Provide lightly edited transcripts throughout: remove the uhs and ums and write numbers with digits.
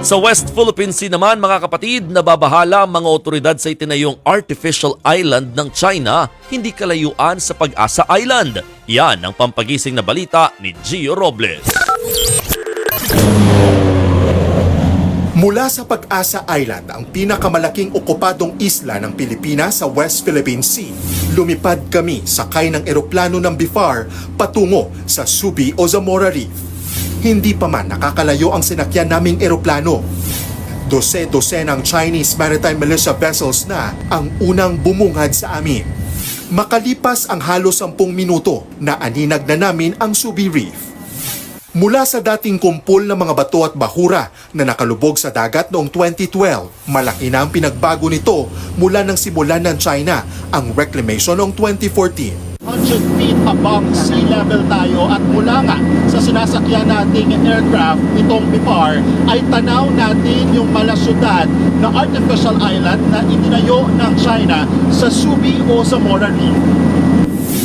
Sa West Philippine Sea naman mga kapatid, nababahala ang mga otoridad sa itinayong artificial island ng China, hindi kalayuan sa Pag-asa Island. Yan ang pampagising na balita ni Gio Robles. Mula sa Pag-asa Island, ang pinakamalaking okupadong isla ng Pilipinas sa West Philippine Sea, lumipad kami sakay ng eroplano ng BIFAR patungo sa Subi o Zamora Reef. Hindi pa man nakakalayo ang sinakyan naming eroplano. Dose-dose ng Chinese Maritime Militia vessels na ang unang bumungad sa amin. Makalipas ang halos 10 minuto na aninag na namin ang Subi Reef. Mula sa dating kumpol ng mga bato at bahura na nakalubog sa dagat noong 2012, malaki na ang pinagbago nito mula nang simulan ng China ang reclamation noong 2014. 100 feet above sea level tayo at mula nga sa sinasakyan nating aircraft itong BIFAR ay tanaw natin yung malasyudad na artificial island na itinayo ng China sa Subi o Zamora Reef.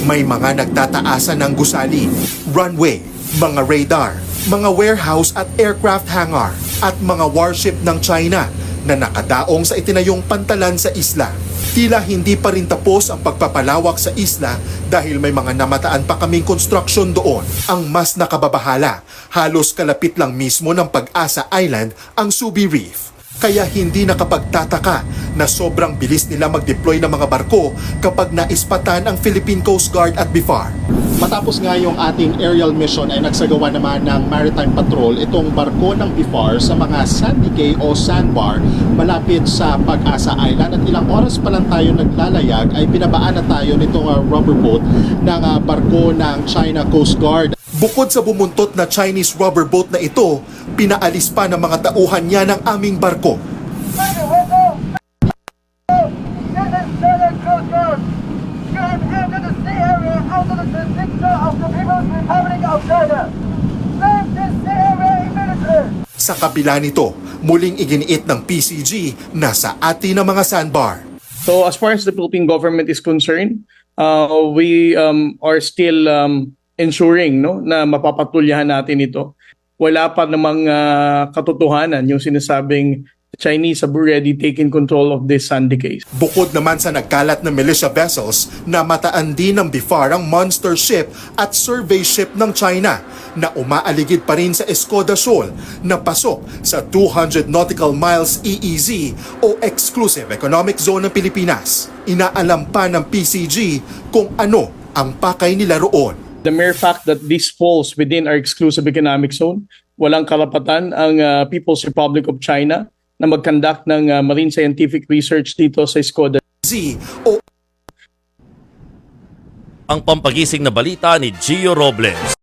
May mga nagtataasan ng gusali, runway, mga radar, mga warehouse at aircraft hangar at mga warship ng China na nakadaong sa itinayong pantalan sa isla. Tila hindi pa rin tapos ang pagpapalawak sa isla dahil may mga namataan pa kaming construction doon. Ang mas nakababahala, halos kalapit lang mismo ng Pag-asa Island ang Subi Reef. Kaya hindi nakapagtataka na sobrang bilis nila mag-deploy ng mga barko kapag naispatan ang Philippine Coast Guard at BIFAR. Matapos nga yung ating aerial mission ay nagsagawa naman ng maritime patrol itong barko ng BIFAR sa mga sandy cay o sandbar malapit sa Pag-asa Island at ilang oras pa lang tayo naglalayag ay binabaan na tayo nitong rubber boat ng barko ng China Coast Guard. Bukod sa bumuntot na Chinese rubber boat na ito, pinaalis pa ng mga tauhan niya ng aming barko. Sa kabila nito, muling iginiit ng PCG na sa atin ng mga sandbar. So as far as the Philippine government is concerned, we are still ensuring na mapapatulyahan natin ito. Wala pa namang katotohanan yung sinasabing Chinese have already taken control of this sandy cay. Bukod naman sa nagkalat na militia vessels, namataan din ng BIFAR ang monster ship at survey ship ng China na umaaligid pa rin sa Escoda Shoal na pasok sa 200 nautical miles EEZ o Exclusive Economic Zone ng Pilipinas. Inaalam pa ng PCG kung ano ang pakay nila roon. The mere fact that this falls within our exclusive economic zone, walang karapatan ang People's Republic of China na mag-conduct ng marine scientific research dito sa Escoda. Ang pampagising na balita ni Gio Robles.